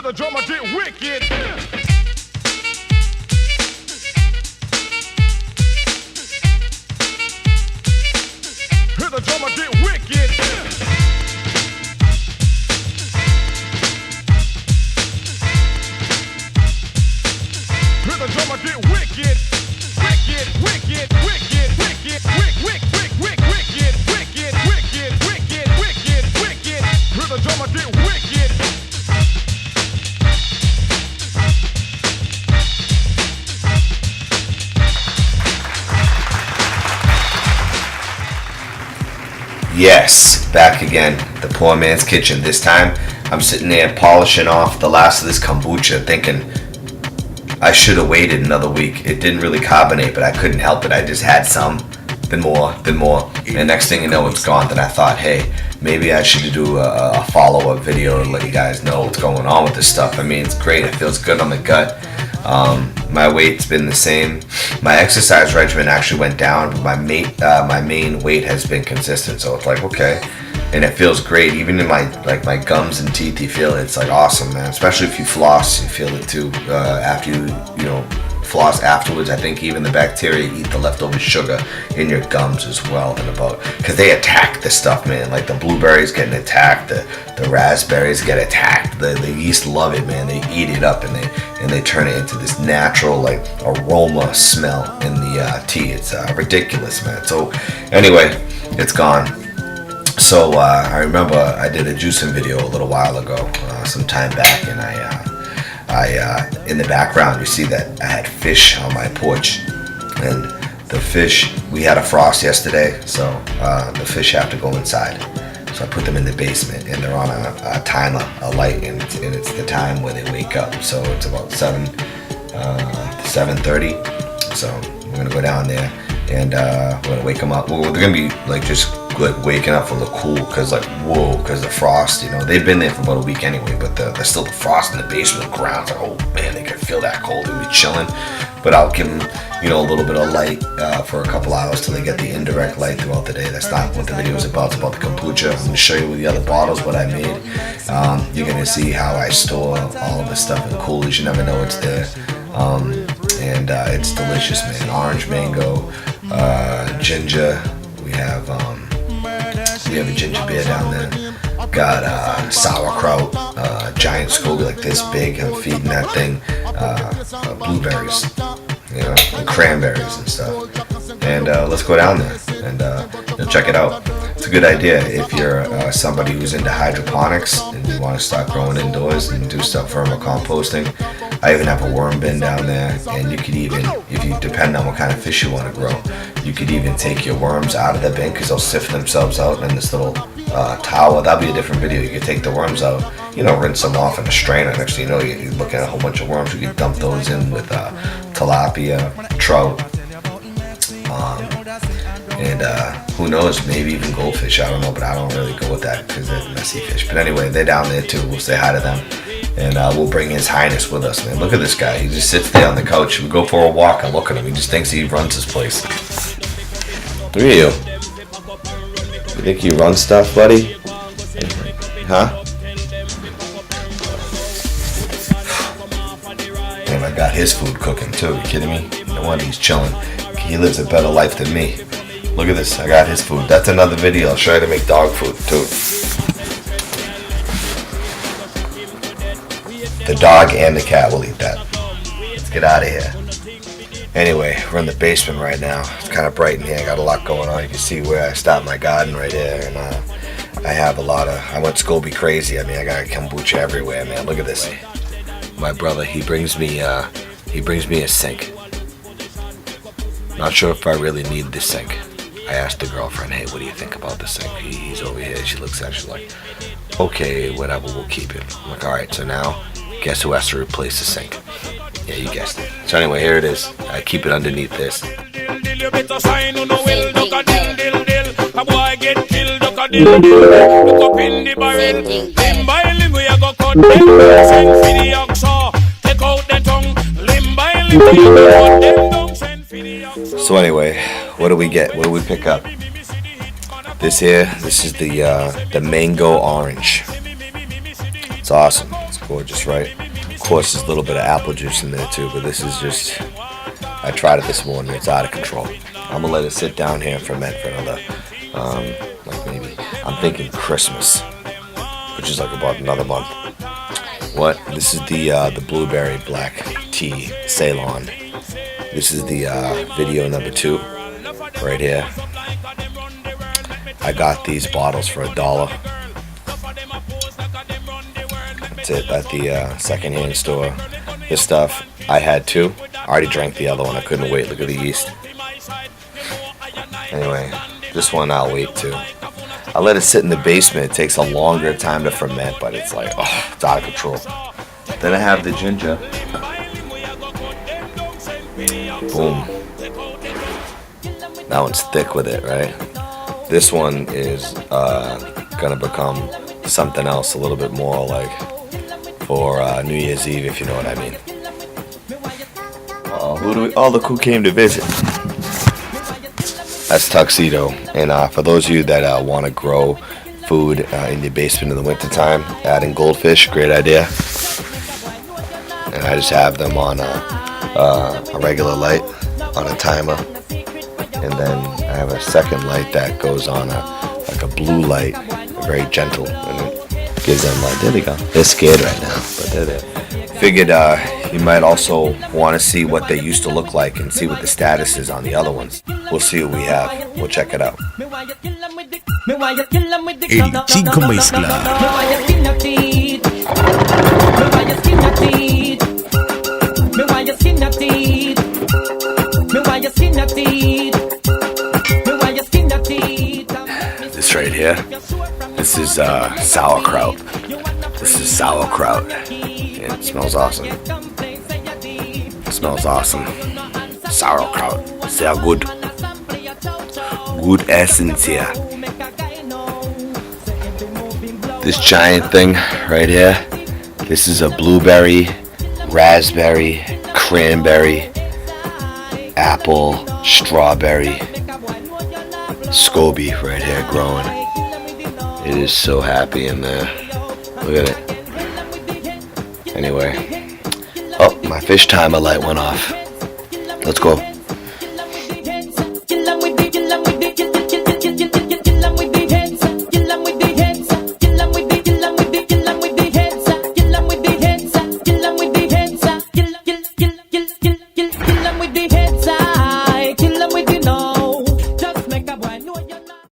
the drummer get wicked. Hear the drummer get wicked. Hear the drummer get wicked. Wicked, wicked, wicked, wicked, wicked, wicked, wicked, wicked, wicked, wicked, wicked, wicked, wicked. Hear the drummer get wicked. Yes, back again, the poor man's kitchen. This time, I'm sitting there polishing off the last of this kombucha, thinking I should have waited another week. It didn't really carbonate, but I couldn't help it. I just had some, then more, and next thing you know, it's gone. Then I thought, hey, maybe I should do a follow-up video to let you guys know what's going on with this stuff. I mean, it's great. It feels good on the gut. My weight's been the same. My exercise regimen actually went down, but my main weight has been consistent. So it's like, okay, and it feels great. Even in my gums and teeth, you feel it. It's like awesome, man. Especially if you floss, you feel it too. After you floss afterwards, I think even the bacteria eat the leftover sugar in your gums as well, because they attack the stuff, man. Like the blueberries getting attacked, the raspberries get attacked. The yeast love it, man. They eat it up and they turn it into this natural like aroma smell in the tea. It's ridiculous, man. So anyway, it's gone. So I remember I did a juicing video a little while ago, some time back, and I in the background you see that I had fish on my porch, and the fish, we had a frost yesterday, so the fish have to go inside. So I put them in the basement, and they're on a timer, a light, and it's the time where they wake up. So it's about 7:30. So we're gonna go down there, and we're gonna wake them up. Well, they're gonna be like just like waking up from the cool, because like whoa, because the frost, they've been there for about a week anyway, but there's still the frost in the basement, the ground's like, oh man, they can feel that cold and be chilling. But I'll give them a little bit of light for a couple hours till they get the indirect light throughout the day. That's not what the video is about. It's about the kombucha. I'm going to show you with the other bottles what I made. You're going to see how I store all of this stuff in coolers. You never know it's there. And it's delicious, man. Orange, mango, ginger. We have a ginger beer down there. Got sauerkraut, giant Scooby like this big. I'm feeding that thing blueberries, and cranberries and stuff. And let's go down there and check it out. It's a good idea if you're somebody who's into hydroponics and you want to start growing indoors and do stuff vermicomposting. I even have a worm bin down there, and you could even, if you depend on what kind of fish you want to grow, you could even take your worms out of the bin, because they'll sift themselves out in this little towel. That'll be a different video. You could take the worms out, rinse them off in a strainer. Next thing you know, you're looking at a whole bunch of worms. You could dump those in with tilapia, trout, and who knows, maybe even goldfish. I don't know, but I don't really go with that because they're messy fish. But anyway, they're down there too. We'll say hi to them. And we'll bring His Highness with us, man. Look at this guy. He just sits there on the couch. We go for a walk and look at him. He just thinks he runs his place. Look at you. You think you run stuff, buddy? Huh? And I got his food cooking, too. Are you kidding me? No wonder he's chilling. He lives a better life than me. Look at this. I got his food. That's another video. I'll show you how to make dog food, too. The dog and the cat will eat that. Let's get out of here. Anyway, we're in the basement right now. It's kind of bright in here. I got a lot going on. You can see where I start my garden right here. And I have a lot of, I went Scooby crazy. I mean, I got kombucha everywhere, man. Look at this. My brother, he brings me a sink. Not sure if I really need this sink. I asked the girlfriend, hey, what do you think about the sink? He's over here. She looks at it. She's like, okay, whatever, we'll keep it. I'm like, all right, so now, guess who has to replace the sink? Yeah, you guessed it. So anyway, here it is. I keep it underneath this. So anyway, what do we get? What do we pick up? This here, this is the mango orange. It's awesome. It's gorgeous, right? Of course, there's a little bit of apple juice in there too, but this is just, I tried it this morning, it's out of control. I'm gonna let it sit down here and ferment for another, like maybe, I'm thinking Christmas, which is like about another month. What? This is the blueberry black tea Ceylon. This is the video number 2 right here. I got these bottles for $1. That's it at the secondhand store. This stuff I had 2. I already drank the other one. I couldn't wait. Look at the yeast. Anyway, this one I'll wait too. I let it sit in the basement. It takes a longer time to ferment, but it's like, oh, it's out of control. Then I have the ginger. Boom. That one's thick with it, right? This one is gonna become something else, a little bit more like for New Year's Eve, if you know what I mean. Oh, look who came to visit. That's Tuxedo. And for those of you that want to grow food in your basement in the wintertime, adding goldfish, great idea. And I just have them on a regular light, on a timer. And then I have a second light that goes on like a blue light, very gentle. And it gives them light. There they go. They're scared right now, but they're there. Figured you might also want to see what they used to look like and see what the status is on the other ones. We'll see what we have. We'll check it out. 85 mezcla. This right here, this is sauerkraut. This is sauerkraut. Yeah, it smells awesome. It smells awesome. Sauerkraut. Sehr gut. Good essence here. This giant thing right here, this is a blueberry, raspberry, cranberry, apple, strawberry, SCOBY right here growing. It is so happy in there. Look at it. Anyway. Oh, my fish timer light went off. Let's go.